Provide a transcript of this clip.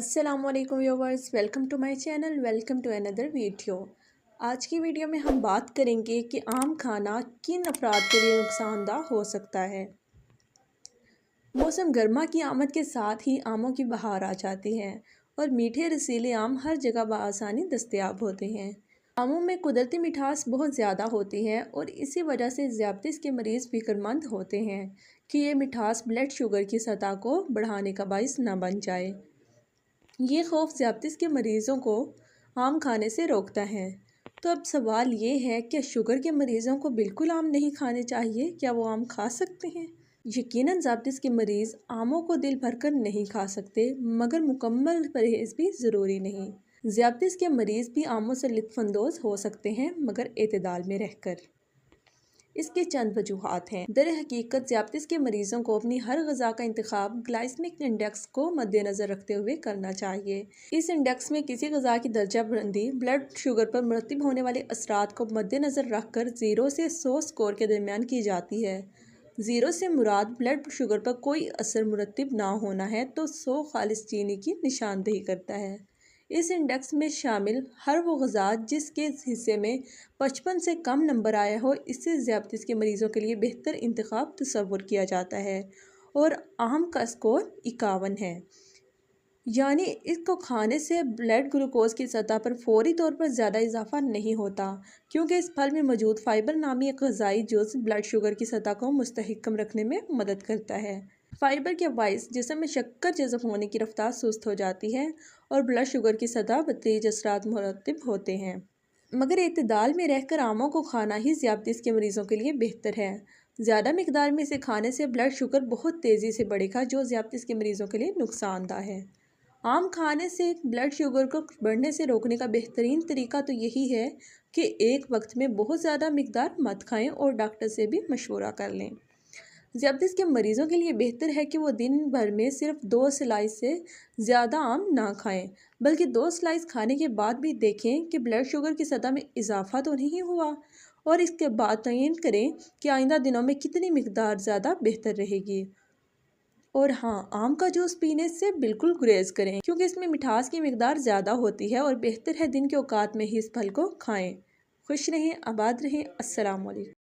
अस्सलाम वालेकुम viewers, welcome to my channel, welcome to another video. आज की वीडियो में हम बात करेंगे कि आम खाना किन अफराद के लिए नुकसानदेह हो सकता है। मौसम गर्मा की आमद के साथ ही आमों की बहार आ जाती है और मीठे रसीले आम हर जगह बआसानी दस्तयाब होते हैं। आमों में कुदरती मिठास बहुत ज़्यादा होती है और इसी वजह से ज़ियादतीस के मरीज़ फिक्रमंद होते हैं कि ये मिठास ब्लड शुगर की सतह को बढ़ाने का बाइस न बन जाए। ये खौफ ज़ियादतीस के मरीज़ों को आम खाने से रोकता है। तो अब सवाल ये है, क्या शुगर के मरीज़ों को बिल्कुल आम नहीं खाने चाहिए? क्या वो आम खा सकते हैं? यकीनन ज़ियादतीस के मरीज़ आमों को दिल भरकर नहीं खा सकते, मगर मुकम्मल परहेज़ भी ज़रूरी नहीं। ज़ियादतीस के मरीज़ भी आमों से लुत्फ़अंदोज़ हो सकते हैं, मगर एतदाल में रहकर। इसके चंद वजूहात हैं। दर हकीकत ज़ियादतीस के मरीज़ों को अपनी हर ग़िज़ा का इंतखाब ग्लाइसेमिक इंडेक्स को मद्देनज़र रखते हुए करना चाहिए। इस इंडेक्स में किसी ग़िज़ा की दर्जा बंदी ब्लड शुगर पर मुरतब होने वाले असरात को मद्देनज़र रख कर 0 से 100 स्कोर के दरमियान की जाती है। 0 से मुराद ब्लड शुगर पर कोई असर मुरतब ना होना है, तो 100 खालिस चीनी की निशानदेही करता है। इस इंडेक्स में शामिल हर वो ग़िज़ा जिसके हिस्से में 55 से कम नंबर आया हो, इससे ज़ियादतीस के मरीज़ों के लिए बेहतर इंतखाब तसव्वुर किया जाता है। और आम का स्कोर 51 है, यानी इसको खाने से ब्लड ग्लूकोज की सतह पर फौरी तौर पर ज़्यादा इजाफा नहीं होता, क्योंकि इस फल में मौजूद फाइबर नामी एक ग़िज़ाई जुज़ ब्लड शुगर की सतह को मुस्तहकम रखने में मदद करता है। फाइबर के बाइस जिस्म में शक्कर जज़ब होने की रफ्तार सुस्त हो जाती है और ब्लड शुगर की सतह बतदरीज असरात मुरतब होते हैं। मगर एतदाल में रहकर आमों को खाना ही ज़ियादतीस के मरीज़ों के लिए बेहतर है। ज़्यादा मिकदार में इसे खाने से ब्लड शुगर बहुत तेज़ी से बढ़ेगा, जो ज़ियादतीस के मरीज़ों के लिए नुकसानदेह है। आम खाने से ब्लड शुगर को बढ़ने से रोकने का बेहतरीन तरीका तो यही है कि एक वक्त में बहुत ज़्यादा मिकदार मत खाएं और डॉक्टर से भी मशवरा कर लें। ज़ियादतीस के मरीज़ों के लिए बेहतर है कि वो दिन भर में सिर्फ 2 स्लाइस से ज़्यादा आम ना खाएं, बल्कि 2 स्लाइस खाने के बाद भी देखें कि ब्लड शुगर की सतह में इजाफा तो नहीं हुआ, और इसके बाद तयन करें कि आइंदा दिनों में कितनी मिकदार ज़्यादा बेहतर रहेगी। और हाँ, आम का जूस पीने से बिल्कुल गुरेज करें, क्योंकि इसमें मिठास की मिकदार ज़्यादा होती है और बेहतर है दिन के औकात में ही इस फल को खाएँ। खुश रहें, आबाद रहें। अस्सलाम वालेकुम।